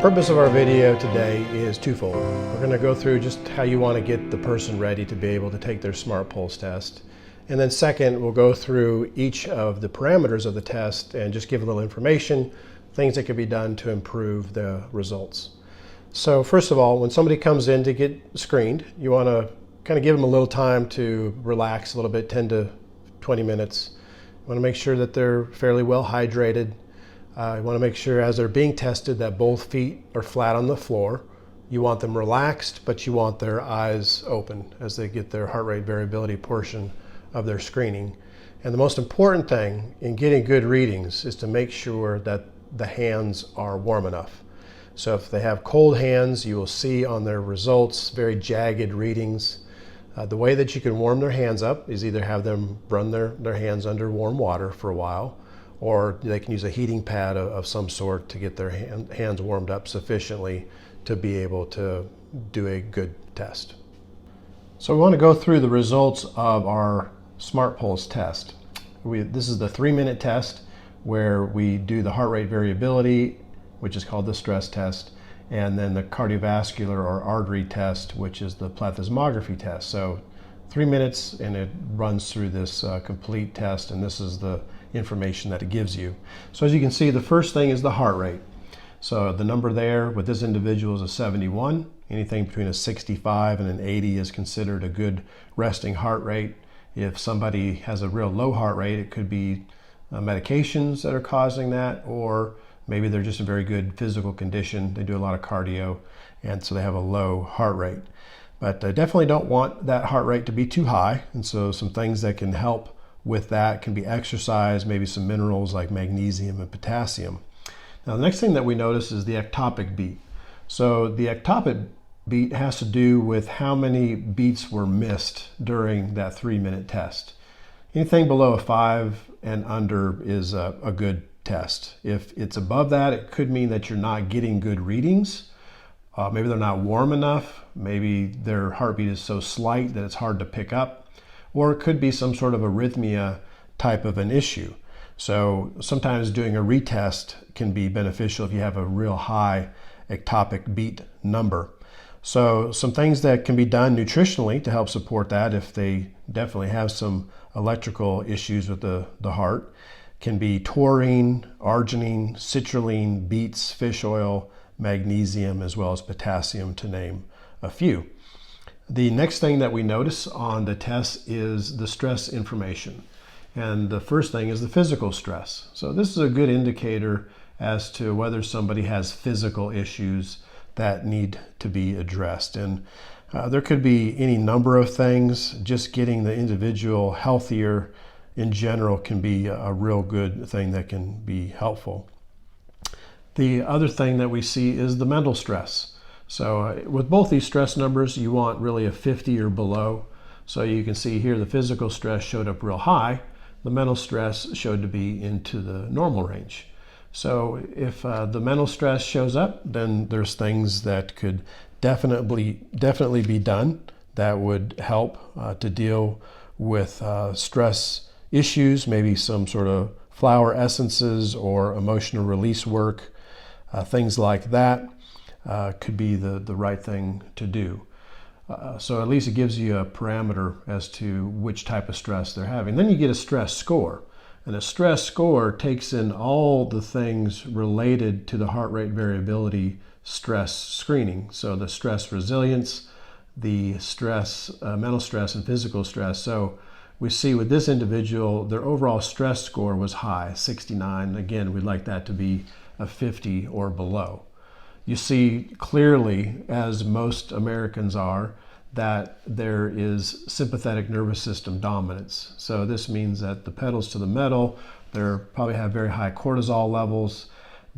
Purpose of our video today is twofold. We're going to go through just how you want to get the person ready to be able to take their smart pulse test. And then second, we'll go through each of the parameters of the test and just give a little information, things that can be done to improve the results. So first of all, when somebody comes in to get screened, you want to kind of give them a little time to relax a little bit, 10 to 20 minutes. You want to make sure that they're fairly well hydrated. You want to make sure as they're being tested that both feet are flat on the floor. You want them relaxed, but you want their eyes open as they get their heart rate variability portion of their screening. And the most important thing in getting good readings is to make sure that the hands are warm enough. So if they have cold hands, you will see on their results very jagged readings. The way that you can warm their hands up is either have them run their hands under warm water for a while, or they can use a heating pad of some sort to get their hands warmed up sufficiently to be able to do a good test. So we want to go through the results of our Smart Pulse test. This is the 3-minute test where we do the heart rate variability, which is called the stress test, and then the cardiovascular or artery test, which is the plethysmography test. So 3 minutes and it runs through this complete test, and this is the information that it gives you. So as you can see, the first thing is the heart rate. So the number there with this individual is a 71. Anything between a 65 and an 80 is considered a good resting heart rate. If somebody has a real low heart rate, it could be medications that are causing that, or maybe they're just in very good physical condition. They do a lot of cardio, and so they have a low heart rate. But I definitely don't want that heart rate to be too high, and so some things that can help with that can be exercise, maybe some minerals like magnesium and potassium. Now the next thing that we notice is the ectopic beat. So the ectopic beat has to do with how many beats were missed during that 3-minute test. Anything below a 5 and under is a good test. If it's above that, it could mean that you're not getting good readings. Maybe they're not warm enough. Maybe their heartbeat is so slight that it's hard to pick up. Or it could be some sort of arrhythmia type of an issue. So sometimes doing a retest can be beneficial if you have a real high ectopic beat number. So some things that can be done nutritionally to help support that if they definitely have some electrical issues with the heart can be taurine, arginine, citrulline, beets, fish oil, magnesium, as well as potassium, to name a few. The next thing that we notice on the test is the stress information. And the first thing is the physical stress. So this is a good indicator as to whether somebody has physical issues that need to be addressed. And there could be any number of things. Just getting the individual healthier in general can be a real good thing that can be helpful. The other thing that we see is the mental stress. So with both these stress numbers, you want really a 50 or below. So you can see here the physical stress showed up real high. The mental stress showed to be into the normal range. So if the mental stress shows up, then there's things that could definitely be done that would help to deal with stress issues, maybe some sort of flower essences or emotional release work, things like that. Could be the right thing to do. So at least it gives you a parameter as to which type of stress they're having. Then you get a stress score. And a stress score takes in all the things related to the heart rate variability stress screening. So the stress resilience, the stress, mental stress, and physical stress. So we see with this individual, their overall stress score was high, 69. Again, we'd like that to be a 50 or below. You see clearly, as most Americans are, that there is sympathetic nervous system dominance. So this means that the pedals to the metal, they probably have very high cortisol levels.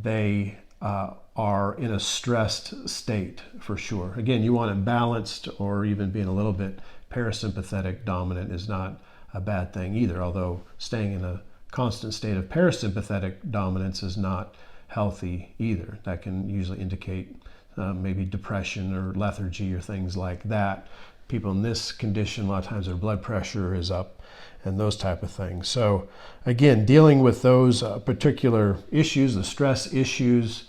They are in a stressed state for sure. Again, you want it balanced, or even being a little bit parasympathetic dominant is not a bad thing either, although staying in a constant state of parasympathetic dominance is not healthy either. That can usually indicate maybe depression or lethargy or things like that. People in this condition, a lot of times their blood pressure is up and those type of things. So again, dealing with those particular issues, the stress issues,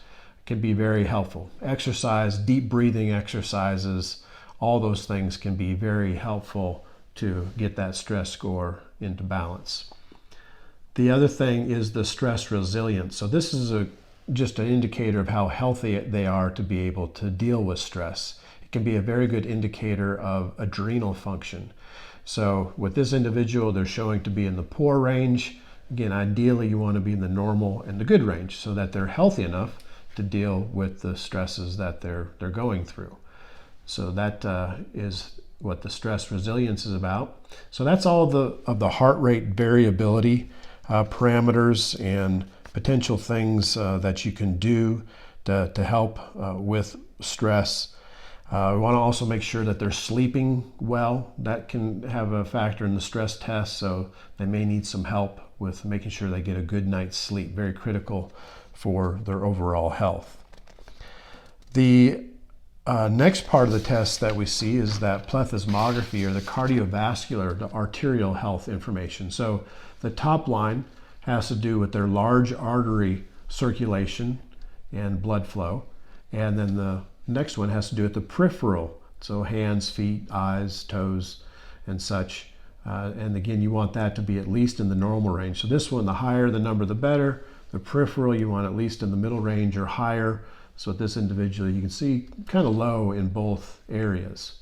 can be very helpful. Exercise, deep breathing exercises, all those things can be very helpful to get that stress score into balance. The other thing is the stress resilience. So this is just an indicator of how healthy they are to be able to deal with stress. It can be a very good indicator of adrenal function. So with this individual, they're showing to be in the poor range. Again, ideally you want to be in the normal and the good range so that they're healthy enough to deal with the stresses that they're going through. So that is what the stress resilience is about. So that's all of the heart rate variability parameters and potential things that you can do to help with stress. We want to also make sure that they're sleeping well. That can have a factor in the stress test, so they may need some help with making sure they get a good night's sleep. Very critical for their overall health. The next part of the test that we see is that plethysmography, or the cardiovascular, the arterial health information. So the top line has to do with their large artery circulation and blood flow, and then the next one has to do with the peripheral, so hands, feet, eyes, toes, and such. And again, you want that to be at least in the normal range. So this one, the higher the number, the better. The peripheral, you want at least in the middle range or higher. So with this individual, you can see kind of low in both areas.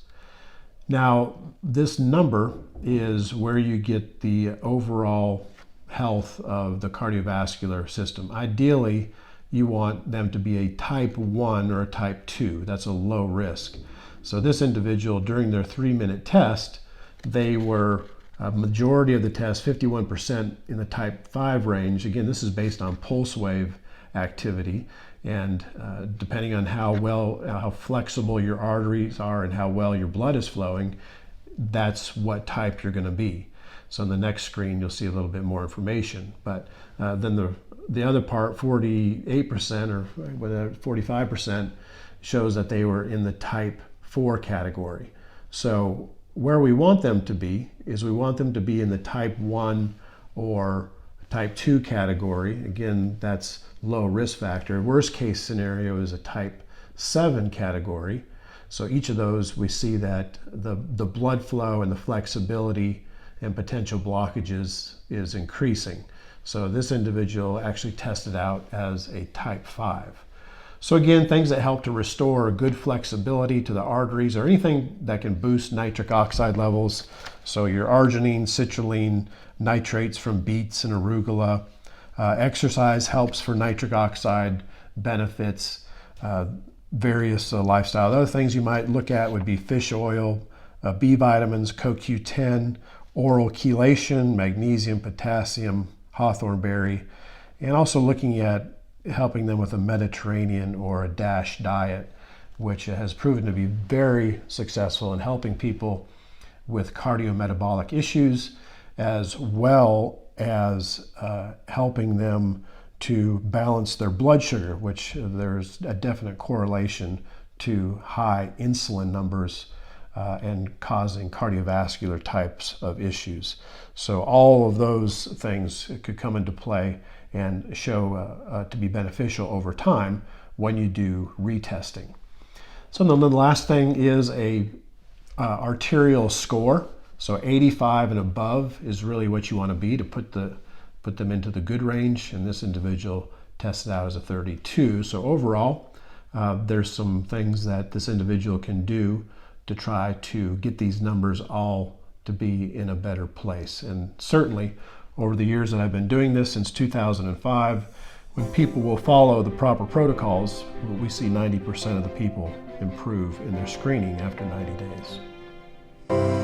Now, this number is where you get the overall health of the cardiovascular system. Ideally, you want them to be a type 1 or a type 2. That's a low risk. So this individual, during their 3-minute test, they were a majority of the test, 51% in the type 5 range. Again, this is based on pulse wave activity, and depending on how flexible your arteries are and how well your blood is flowing, that's what type you're going to be. So on the next screen, you'll see a little bit more information. But then the other part, 48% or whatever, 45%, shows that they were in the type 4 category. So where we want them to be is we want them to be in the type 1 or type 2 category. Again, that's low risk factor. Worst case scenario is a type 7 category. So each of those, we see that the blood flow and the flexibility and potential blockages is increasing. So this individual actually tested out as a type 5. So again, things that help to restore good flexibility to the arteries, or anything that can boost nitric oxide levels. So your arginine, citrulline, nitrates from beets and arugula. Exercise helps for nitric oxide benefits. Various lifestyle. Other things you might look at would be fish oil, B vitamins, CoQ10, oral chelation, magnesium, potassium, hawthorn berry, and also looking at helping them with a Mediterranean or a DASH diet, which has proven to be very successful in helping people with cardiometabolic issues, as well as helping them to balance their blood sugar, which there's a definite correlation to high insulin numbers and causing cardiovascular types of issues. So all of those things could come into play and show to be beneficial over time when you do retesting. So then the last thing is a arterial score. So 85 and above is really what you want to be to put them into the good range, and this individual tested out as a 32. So overall, there's some things that this individual can do to try to get these numbers all to be in a better place. And certainly over the years that I've been doing this, since 2005, when people will follow the proper protocols, we see 90% of the people improve in their screening after 90 days.